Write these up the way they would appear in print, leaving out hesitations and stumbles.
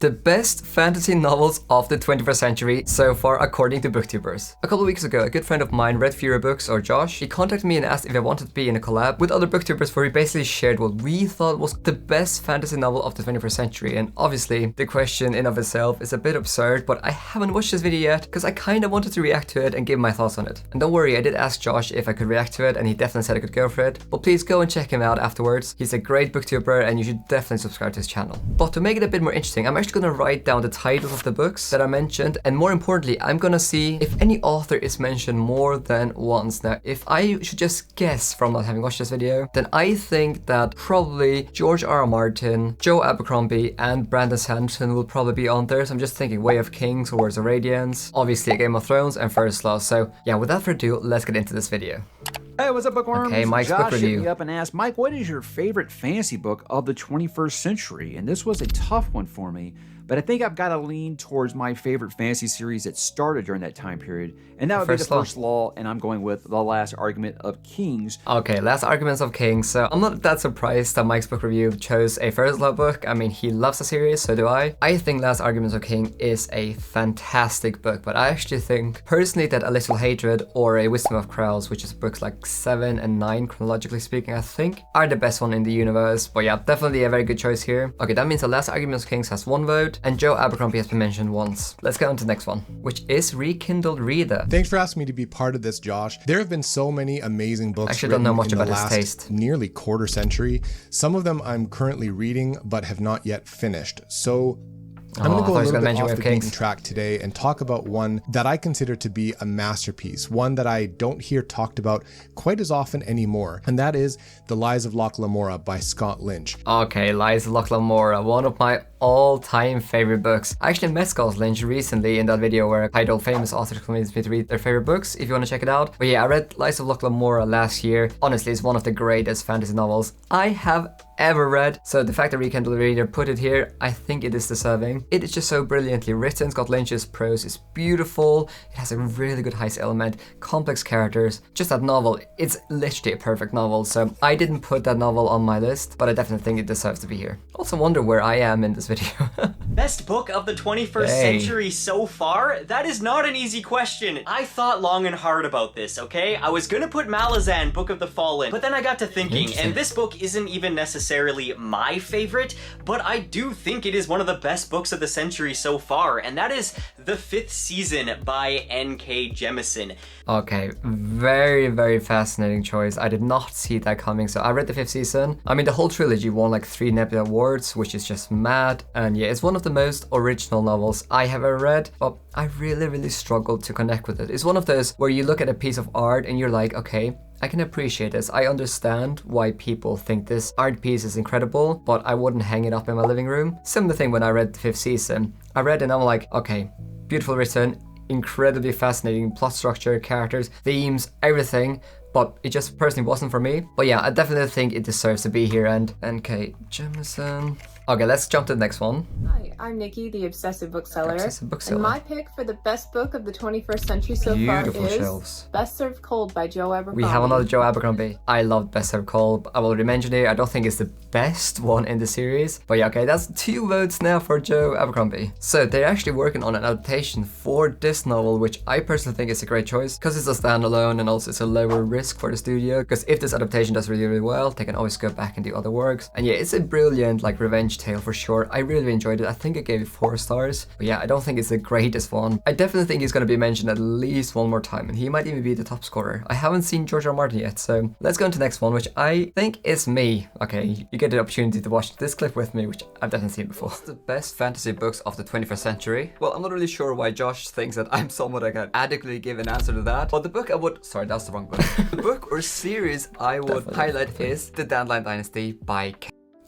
The best fantasy novels of the 21st century so far according to booktubers. A couple of weeks ago, a good friend of mine, Read Fewer Books, or Josh, he contacted me and asked if I wanted to be in a collab with other booktubers where we basically shared what we thought was the best fantasy novel of the 21st century. And obviously, the question in of itself is a bit absurd, but I haven't watched this video yet because I kind of wanted to react to it and give my thoughts on it. And don't worry, I did ask Josh if I could react to it and he definitely said I could go for it. But please go and check him out afterwards. He's a great booktuber and you should definitely subscribe to his channel. But to make it a bit more interesting, I'm actually going to write down the titles of the books that are mentioned, and more importantly, I'm gonna see if any author is mentioned more than once. Now, if I should just guess from not having watched this video, then I think that probably George R.R. Martin, Joe Abercrombie, and Brandon Sanderson will probably be on there. So I'm just thinking Way of Kings or Words of Radiance, obviously Game of Thrones, and First Law. So yeah, without further ado, let's get into this video. Hey, what's up, bookworms? Okay, Mike's Josh book review. hit me up and asked, Mike, what is your favorite fantasy book of the 21st century? And this was a tough one for me, but I think I've got to lean towards my favorite fantasy series that started during that time period, and that would be The First Law, and I'm going with The Last Argument of Kings. Okay, Last Arguments of Kings. So I'm not that surprised that Mike's book review chose a First Law book. I mean, he loves the series, so do I. I think Last Arguments of King is a fantastic book, but I actually think personally that A Little Hatred or A Wisdom of Krauss, which is books like 7 and 9 chronologically speaking, I think are the best one in the universe. But yeah, definitely a very good choice here. Okay, that means The Last Arguments of Kings has 1 vote, and Joe Abercrombie has been mentioned once. Let's get on to the next one, which is Rekindled Reader. Thanks for asking me to be part of this, Josh. There have been so many amazing books. I actually don't know much about his last taste. Nearly quarter century. Some of them I'm currently reading but have not yet finished. So I'm going to go a little bit off the beaten track today and talk about one that I consider to be a masterpiece, one that I don't hear talked about quite as often anymore, and that is The Lies of Locke Lamora by Scott Lynch. Okay, Lies of Locke Lamora, one of my all-time favorite books. I actually met Scott Lynch recently in that video where I told famous authors convinced me to read their favorite books, if you want to check it out. But yeah, I read Lies of Locke Lamora last year. Honestly, it's one of the greatest fantasy novels I have ever read. So the fact that Rekindled Reader put it here, I think it is deserving. It is just so brilliantly written. Scott Lynch's prose is beautiful. It has a really good heist element, complex characters. Just that novel, it's literally a perfect novel. So I didn't put that novel on my list, but I definitely think it deserves to be here. Also wonder where I am in this video. Best book of the 21st century so far? That is not an easy question. I thought long and hard about this, okay? I was gonna put Malazan, Book of the Fallen, but then I got to thinking, and this book isn't even necessarily my favorite, but I do think it is one of the best books of the century so far, and that is The Fifth Season by N.K. Jemisin. Okay, very fascinating choice. I did not see that coming, so I read The Fifth Season. I mean, the whole trilogy won like 3 Nebula Awards, which is just mad, and yeah, it's one of the most original novels I have ever read, but I really struggled to connect with it. It's one of those where you look at a piece of art and you're like, okay, I can appreciate this. I understand why people think this art piece is incredible, but I wouldn't hang it up in my living room. Similar thing when I read The Fifth Season. I read it and I'm like, okay, beautiful written, incredibly fascinating plot structure, characters, themes, everything, but it just personally wasn't for me. But yeah, I definitely think it deserves to be here. And N.K. Jemisin. Okay, let's jump to the next one. Hi, I'm Nikki, the Obsessive Bookseller. Obsessive Bookseller. And my pick for the best book of the 21st century so far is shelves. Best Served Cold by Joe Abercrombie. We have another Joe Abercrombie. I love Best Served Cold. I already mentioned it. I don't think it's the best one in the series. But yeah, okay, that's 2 votes now for Joe Abercrombie. So they're actually working on an adaptation for this novel, which I personally think is a great choice because it's a standalone and also it's a lower risk for the studio. Because if this adaptation does really well, they can always go back and do other works. And yeah, it's a brilliant like revenge tale for sure. I really enjoyed it. I think I gave it 4 stars. But yeah, I don't think it's the greatest one. I definitely think he's going to be mentioned at least 1 more time, and he might even be the top scorer. I haven't seen George R. R. Martin yet, so let's go into the next one, which I think is me. Okay, you get the opportunity to watch this clip with me, which I've definitely seen before. What's the best fantasy books of the 21st century? Well, I'm not really sure why Josh thinks that I'm someone that can adequately give an answer to that. But the book I would... Sorry, that's the wrong book. The book or series I would highlight is The Dandelion Dynasty by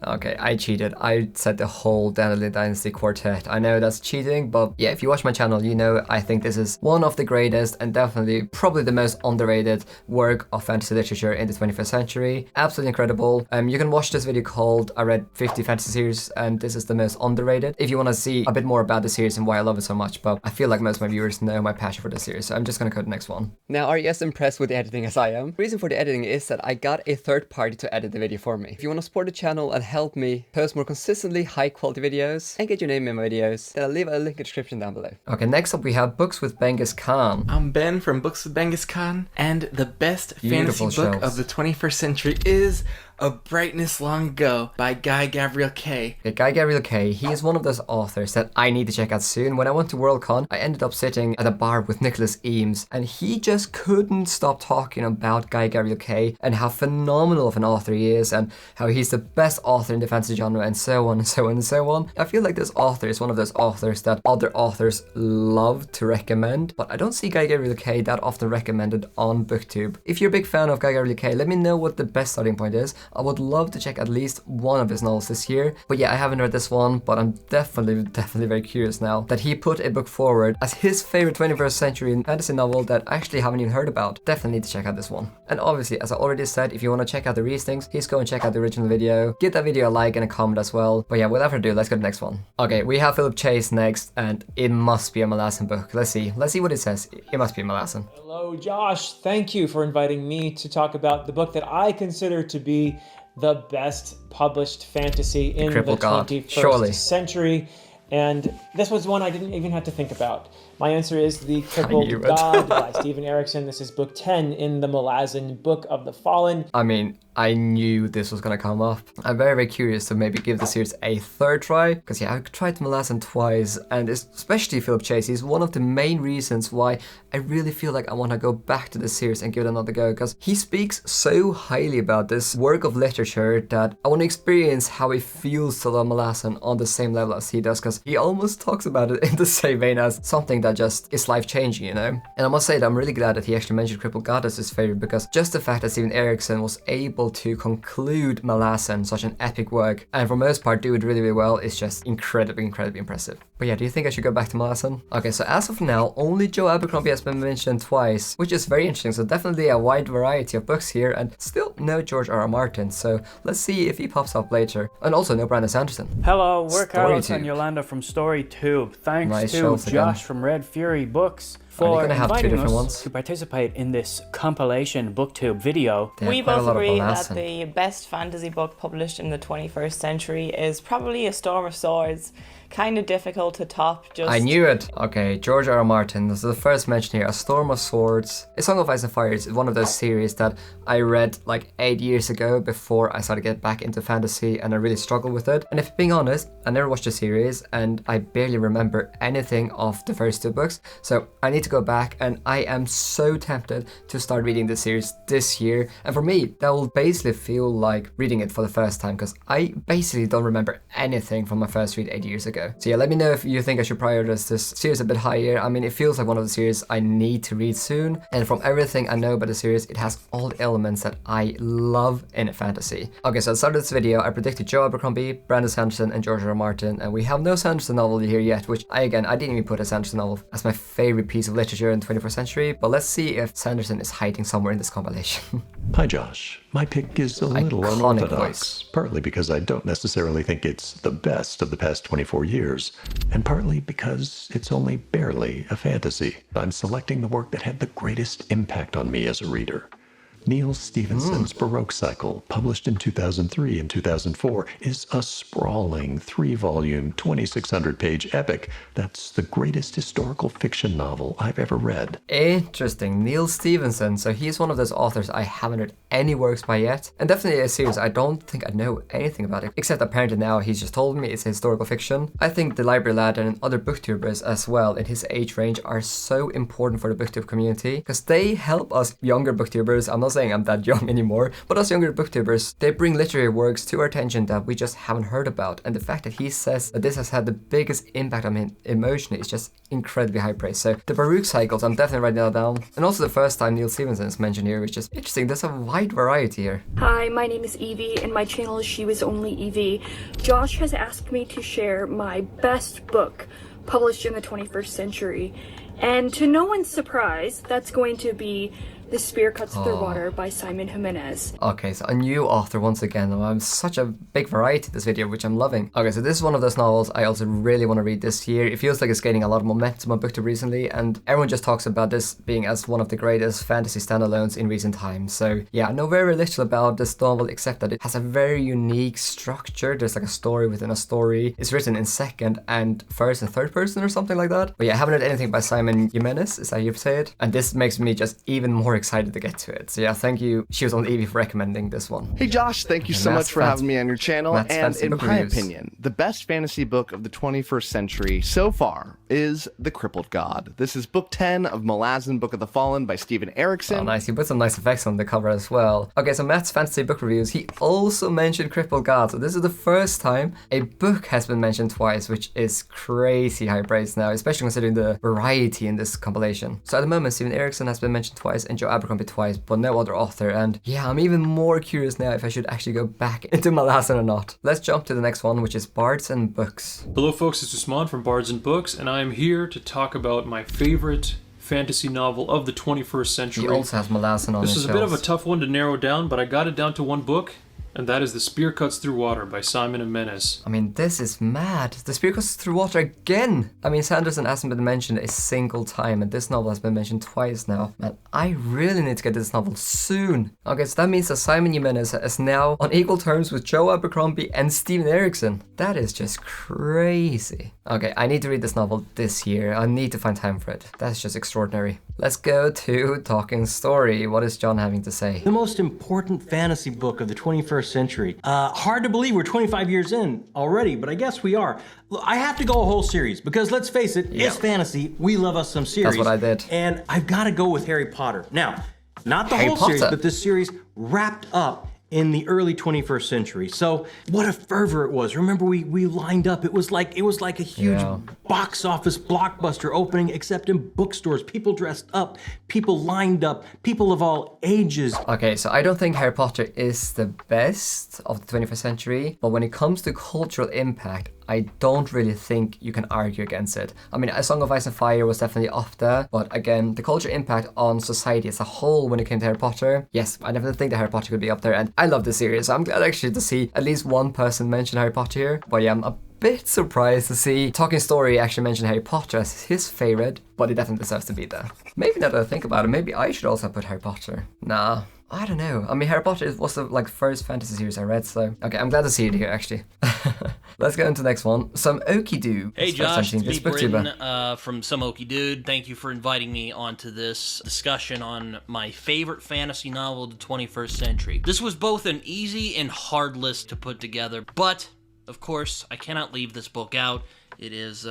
Okay, I cheated. I said the whole Dandelion Dynasty quartet. I know that's cheating, but yeah, if you watch my channel, you know I think this is one of the greatest and definitely probably the most underrated work of fantasy literature in the 21st century. Absolutely incredible. You can watch this video called I Read 50 Fantasy Series, and this is the most underrated if you want to see a bit more about the series and why I love it so much, but I feel like most of my viewers know my passion for this series, so I'm just gonna go to the next one. Now, are you as impressed with the editing as I am? The reason for the editing is that I got a third party to edit the video for me. If you want to support the channel and help me post more consistently high quality videos and get your name in my videos, then I'll leave a link in the description down below. Okay, next up we have Books with Benghis Khan. I'm Ben from Books with Benghis Khan, and the best fantasy book of the 21st century is A Brightness Long Ago by Guy Gavriel Kay. Okay, Guy Gavriel Kay, he is one of those authors that I need to check out soon. When I went to Worldcon, I ended up sitting at a bar with Nicholas Eames, and he just couldn't stop talking about Guy Gavriel Kay and how phenomenal of an author he is, and how he's the best author in the fantasy genre, and so on and so on and so on. I feel like this author is one of those authors that other authors love to recommend, but I don't see Guy Gavriel Kay that often recommended on BookTube. If you're a big fan of Guy Gavriel Kay, let me know what the best starting point is. I would love to check at least one of his novels this year. But yeah, I haven't read this one, but I'm definitely very curious now that he put a book forward as his favorite 21st century fantasy novel that I actually haven't even heard about. Definitely need to check out this one. And obviously, as I already said, if you want to check out the readings, please go and check out the original video. Give that video a like and a comment as well. But yeah, without further ado, let's go to the next one. Okay, we have Philip Chase next, and it must be a Malazan book. Let's see what it says. It must be a Malazan. Hello, Josh. Thank you for inviting me to talk about the book that I consider to be the best published fantasy in the 21st century. And this was one I didn't even have to think about. My answer is The Crippled God by Stephen Erickson. This is book 10 in the Malazan Book of the Fallen. I mean, I knew this was gonna come up. I'm very curious to maybe give the series a third try, because yeah, I tried Malazan twice, and especially Philip Chase is one of the main reasons why I really feel like I want to go back to the series and give it another go, because he speaks so highly about this work of literature that I want to experience how it feels to learn Malazan on the same level as he does, because he almost talks about it in the same vein as something that just is life-changing, you know? And I must say that I'm really glad that he actually mentioned Crippled God as his favorite, because just the fact that Stephen Erickson was able to conclude Malazan, such an epic work, and for most part do it really well, is just incredibly impressive. But yeah, do you think I should go back to Malazan? Okay, so as of now, only Joe Abercrombie has been mentioned twice, which is very interesting. So definitely a wide variety of books here, and still no George R.R. Martin. So let's see if he pops up later. And also no Brandon Sanderson. Hello, we're Carlos and Yolanda from Storytoob. Thanks to Josh from Red Fury Books for inviting us to participate in this compilation BookTube video. We both agree that the best fantasy book published in the 21st century is probably A Storm of Swords. Kind of difficult to top. I knew it. Okay, George R.R. Martin. This is the first mention here. A Storm of Swords. A Song of Ice and Fire is one of those series that I read like 8 years ago before I started to get back into fantasy, and I really struggled with it. And if being honest, I never watched the series and I barely remember anything of the first two books. So I need to go back, and I am so tempted to start reading the series this year. And for me, that will basically feel like reading it for the first time, because I basically don't remember anything from my first read 8 years ago. So yeah, let me know if you think I should prioritize this series a bit higher. I mean, it feels like one of the series I need to read soon, and from everything I know about the series, it has all the elements that I love in a fantasy. Okay, so at the start of this video, I predicted Joe Abercrombie, Brandon Sanderson, and George R.R. Martin, and we have no Sanderson novel here yet, which I didn't even put a Sanderson novel as my favorite piece of literature in the 21st century, but let's see if Sanderson is hiding somewhere in this compilation. Hi Josh, my pick is a little unorthodox, partly because I don't necessarily think it's the best of the past 24 years, and partly because it's only barely a fantasy. I'm selecting the work that had the greatest impact on me as a reader. Neil Stephenson's Baroque Cycle, published in 2003 and 2004, is a sprawling 3-volume, 2,600-page epic that's the greatest historical fiction novel I've ever read. Interesting. Neil Stephenson. So he's one of those authors I haven't read any works by yet, and definitely a series I don't think I know anything about it, except apparently now he's just told me it's historical fiction. I think the Library Lad and other booktubers as well in his age range are so important for the booktube community, because they help us younger booktubers. I'm not saying I'm that young anymore, but us younger booktubers, they bring literary works to our attention that we just haven't heard about, and the fact that he says that this has had the biggest impact on me emotionally is just incredibly high praise. So the Baroque Cycles, I'm definitely writing that down, and also the first time Neil Stephenson is mentioned here, which is interesting. There's a wide variety here. Hi, my name is Evie, and my channel is She Was Only Evie. Josh has asked me to share my best book published in the 21st century, and to no one's surprise, that's going to be The Spear Cuts Through Water by Simon Jimenez. Okay, so a new author once again. I'm such a big variety this video, which I'm loving. Okay, so this is one of those novels I also really want to read this year. It feels like it's gaining a lot of momentum on BookTube recently, and everyone just talks about this being as one of the greatest fantasy standalones in recent times. So yeah, I know very little about this novel except that it has a very unique structure. There's like a story within a story. It's written in second and first and third person or something like that. But yeah, I haven't read anything by Simon Jimenez, is that how you say it? And this makes me just even more excited to get to it. So yeah, thank you, She Was Only Evie, for recommending this one. Hey Josh, thank you so much for having me on your channel. And in my opinion, the best fantasy book of the 21st century so far is The Crippled God. This is book 10 of Malazan, Book of the Fallen by Steven Erikson. Oh nice, you put some nice effects on the cover as well. Okay, so Matt's fantasy book reviews, he also mentioned Crippled God. So this is the first time a book has been mentioned twice, which is crazy high praise now, especially considering the variety in this compilation. So at the moment, Steven Erikson has been mentioned twice and Joe Abercrombie twice, but no other author. And yeah, I'm even more curious now if I should actually go back into Malazan or not. Let's jump to the next one, which is Bards and Books. Hello folks, it's Usman from Bards and Books, and I am here to talk about my favorite fantasy novel of the 21st century. He also has Malazan on his This is a bit of a tough one to narrow down, but I got it down to one book, and that is The Spear Cuts Through Water by Simon Jimenez. I mean, this is mad. The Spear Cuts Through Water again. I mean, Sanderson hasn't been mentioned a single time, and this novel has been mentioned twice now. Man, I really need to get this novel soon. Okay, so that means that Simon Jimenez is now on equal terms with Joe Abercrombie and Steven Erikson. That is just crazy. Okay, I need to read this novel this year. I need to find time for it. That's just extraordinary. Let's go to Talking Story. What is John having to say? The most important fantasy book of the 21st century. Hard to believe we're 25 years in already, but I guess we are. Look, I have to go a whole series because let's face it, it's fantasy. We love us some series. That's what I did. And I've got to go with Harry Potter. Now, not the whole series, but this series wrapped up in the early 21st century. So what a fervor it was. Remember we lined up. It was like a huge box office blockbuster opening, except in bookstores. People dressed up, people lined up, people of all ages. Okay, so I don't think Harry Potter is the best of the 21st century, but when it comes to cultural impact, I don't really think you can argue against it. I mean, A Song of Ice and Fire was definitely up there, but again, the cultural impact on society as a whole when it came to Harry Potter, yes, I definitely think that Harry Potter could be up there, and I love this series, so I'm glad actually to see at least one person mention Harry Potter here. But yeah, I'm a bit surprised to see Talking Story actually mention Harry Potter as his favorite, but it definitely deserves to be there. Maybe now that I think about it, maybe I should also put Harry Potter. Nah. I don't know. I mean, Harry Potter was the first fantasy series I read, so okay, I'm glad to see it here actually. Let's go into the next one. Some Okie Dude. Hey Josh, it's me, Britton, from Some Okie Dude. Thank you for inviting me onto this discussion on my favorite fantasy novel of the 21st century. This was both an easy and hard list to put together, but of course, I cannot leave this book out. It is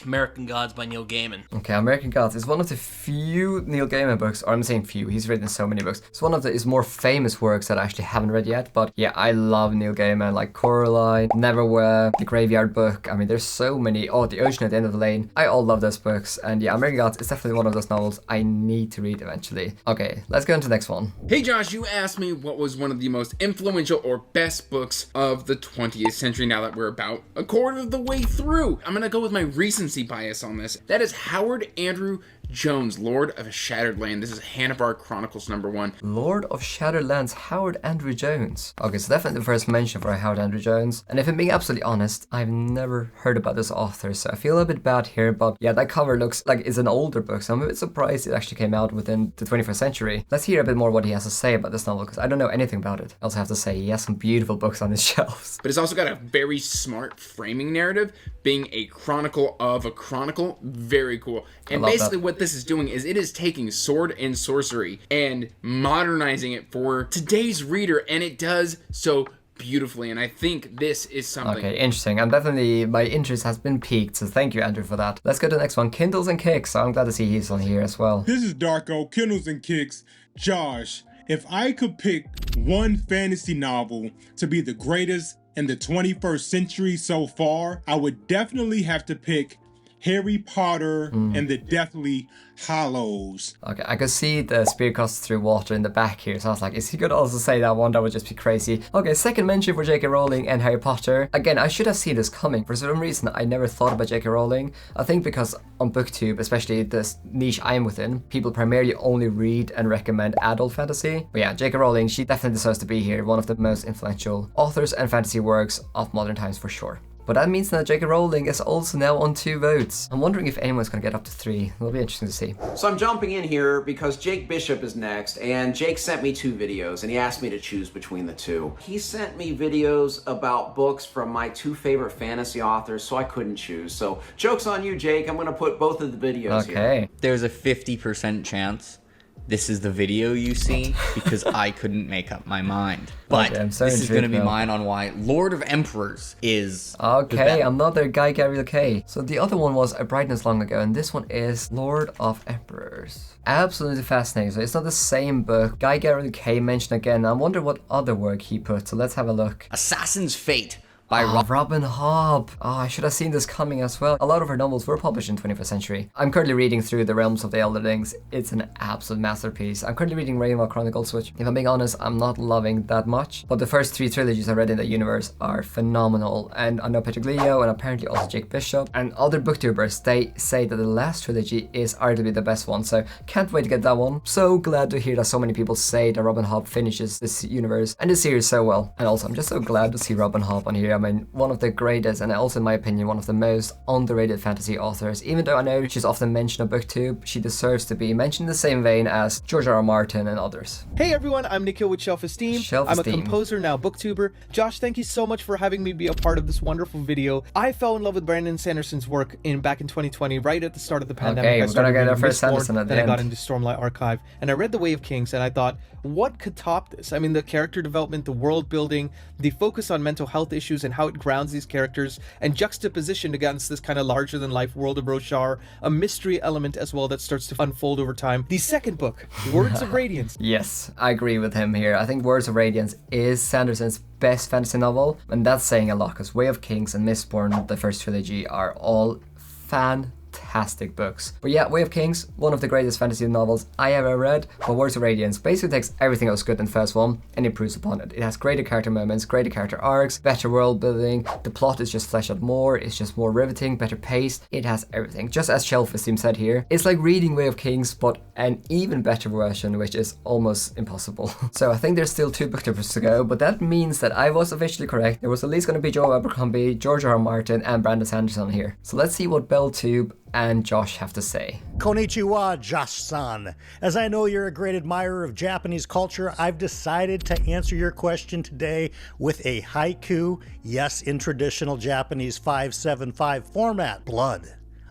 American Gods by Neil Gaiman. Okay, American Gods is one of the few Neil Gaiman books, or I'm saying few, he's written so many books. It's one of his more famous works that I actually haven't read yet, but yeah, I love Neil Gaiman, like Coraline, Neverwhere, The Graveyard Book. I mean, there's so many. Oh, The Ocean at the End of the Lane. I all love those books, and yeah, American Gods is definitely one of those novels I need to read eventually. Okay, let's go into the next one. Hey Josh, you asked me what was one of the most influential or best books of the 20th century now that we're about a quarter of the way through. I'm gonna go with my recency bias on this. That is Howard Andrew Jones, Lord of Shattered Land. This is Hannibar Chronicles #1. Lord of Shattered Lands, Howard Andrew Jones. Okay, so definitely the first mention for Howard Andrew Jones. And if I'm being absolutely honest, I've never heard about this author, so I feel a bit bad here, but yeah, that cover looks like it's an older book, so I'm a bit surprised it actually came out within the 21st century. Let's hear a bit more what he has to say about this novel, because I don't know anything about it. I also have to say, he has some beautiful books on his shelves. But it's also got a very smart framing narrative, being a chronicle of a chronicle. Very cool. And basically what this is doing is it is taking sword and sorcery and modernizing it for today's reader, and it does so beautifully, and I think this is something. Okay, interesting. I'm definitely, my interest has been piqued, so thank you, Andrew, for that. Let's go to the next one, Kindles and Kicks. So I'm glad to see he's on here as well. This is Darko, Kindles and Kicks. Josh, if I could pick one fantasy novel to be the greatest in the 21st century so far, I would definitely have to pick Harry Potter and the Deathly Hallows. Okay, I could see the spear cuts through water in the back here, so I was like, is he gonna also say that one? That would just be crazy. Okay, second mention for J.K. Rowling and Harry Potter. Again, I should have seen this coming. For some reason, I never thought about J.K. Rowling. I think because on BookTube, especially this niche I'm within, people primarily only read and recommend adult fantasy. But yeah, J.K. Rowling, she definitely deserves to be here. One of the most influential authors and fantasy works of modern times for sure. But that means that J.K. Rowling is also now on 2 votes. I'm wondering if anyone's gonna get up to 3. It'll be interesting to see. So I'm jumping in here because Jake Bishop is next, and Jake sent me 2 videos, and he asked me to choose between the 2. He sent me videos about books from my 2 favorite fantasy authors, so I couldn't choose. So joke's on you, Jake. I'm gonna put both of the videos here. There's a 50% chance this is the video you see because I couldn't make up my mind. But this is going to be mine on why Lord of Emperors is another Guy Gabriel Kay. So the other one was A Brightness Long Ago, and this one is Lord of Emperors. Absolutely fascinating. So it's not the same book. Guy Gabriel Kay mentioned again. I wonder what other work he put. So let's have a look. Assassin's Fate. Robin Hobb. I should have seen this coming as well. A lot of her novels were published in the 21st century. I'm currently reading through The Realms of the Elderlings. It's an absolute masterpiece. I'm currently reading Ravenloft Chronicles, which, if I'm being honest, I'm not loving that much. But the first 3 trilogies I read in the universe are phenomenal. And I know Patrick Leo and apparently also Jake Bishop and other booktubers, they say that the last trilogy is arguably the best one. So can't wait to get that one. So glad to hear that so many people say that Robin Hobb finishes this universe and this series so well. And also, I'm just so glad to see Robin Hobb on here. I mean, one of the greatest and also in my opinion one of the most underrated fantasy authors. Even though I know she's often mentioned on BookTube, she deserves to be mentioned in the same vein as George R. R. Martin and others. Hey everyone, I'm Nikhil with Esteem. I'm a composer, now booktuber. Josh, thank you so much for having me be a part of this wonderful video. I fell in love with Brandon Sanderson's work back in 2020, right at the start of the pandemic. Okay, we're gonna get our first Sanderson at the end. I got into Stormlight Archive and I read The Way of Kings and I thought, what could top this? I mean, the character development, the world building, the focus on mental health issues and how it grounds these characters and juxtapositioned against this kind of larger than life world of Roshar, a mystery element as well that starts to unfold over time. The second book, Words of Radiance. Yes, I agree with him here. I think Words of Radiance is Sanderson's best fantasy novel, and that's saying a lot because Way of Kings and Mistborn, the first trilogy, are all fantastic books. But yeah, Way of Kings, one of the greatest fantasy novels I ever read, but Words of Radiance basically takes everything that was good in the first one and improves upon it. It has greater character moments, greater character arcs, better world building, the plot is just fleshed out more, it's just more riveting, better paced, it has everything. Just as Esteem said here, it's like reading Way of Kings but an even better version, which is almost impossible. So I think there's still 2 booktubers to go, but that means that I was officially correct. There was at least going to be Joe Abercrombie, George R. R. Martin and Brandon Sanderson here. So let's see what BellTube and Josh have to say. Konnichiwa, Josh-san. As I know you're a great admirer of Japanese culture, I've decided to answer your question today with a haiku, yes, in traditional Japanese 5/7/5 format. Blood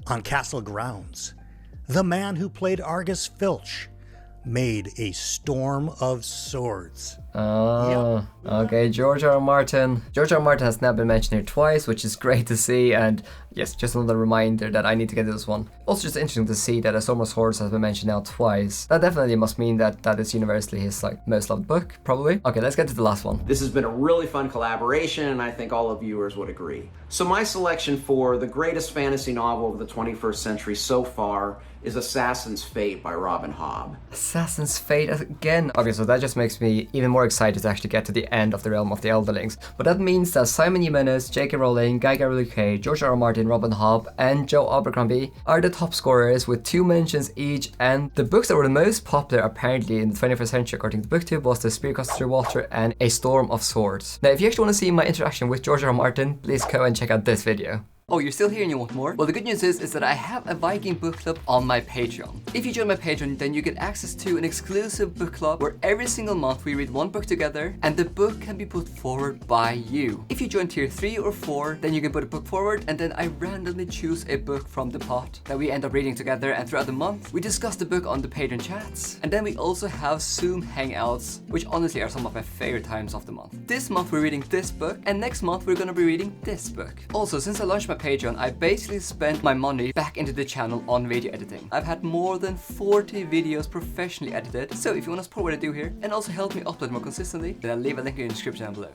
on castle grounds. The man who played Argus Filch made a storm of swords. Okay, George R. R. Martin. George R. R. Martin has now been mentioned here twice, which is great to see, and yes, just another reminder that I need to get this one. Also just interesting to see that A Storm of Swords has been mentioned now twice. That definitely must mean that that is universally his most loved book, probably. Okay, let's get to the last one. This has been a really fun collaboration, and I think all the viewers would agree. So my selection for the greatest fantasy novel of the 21st century so far is Assassin's Fate by Robin Hobb. Assassin's Fate again. Okay, so that just makes me even more excited to actually get to the end of The Realm of the Elderlings. But that means that Simon Jimenez, J.K. Rowling, Guy Gabriel Kay, George R. R. Martin, Robin Hobb, and Joe Abercrombie are the top scorers with 2 mentions each, and the books that were the most popular apparently in the 21st century according to BookTube was The Spear Cuts Through Water and A Storm of Swords. Now if you actually want to see my interaction with George R. R. Martin, please go and check out this video. Oh, you're still here and you want more? Well, the good news is that I have a Viking book club on my Patreon. If you join my Patreon, then you get access to an exclusive book club where every single month we read one book together and the book can be put forward by you. If you join tier 3 or 4, then you can put a book forward and then I randomly choose a book from the pot that we end up reading together, and throughout the month we discuss the book on the Patreon chats. And then we also have Zoom hangouts, which honestly are some of my favorite times of the month. This month we're reading this book and next month we're gonna be reading this book. Also, since I launched my Patreon, I basically spent my money back into the channel on video editing. I've had more than 40 videos professionally edited, so if you want to support what I do here and also help me upload more consistently, then I'll leave a link in the description down below.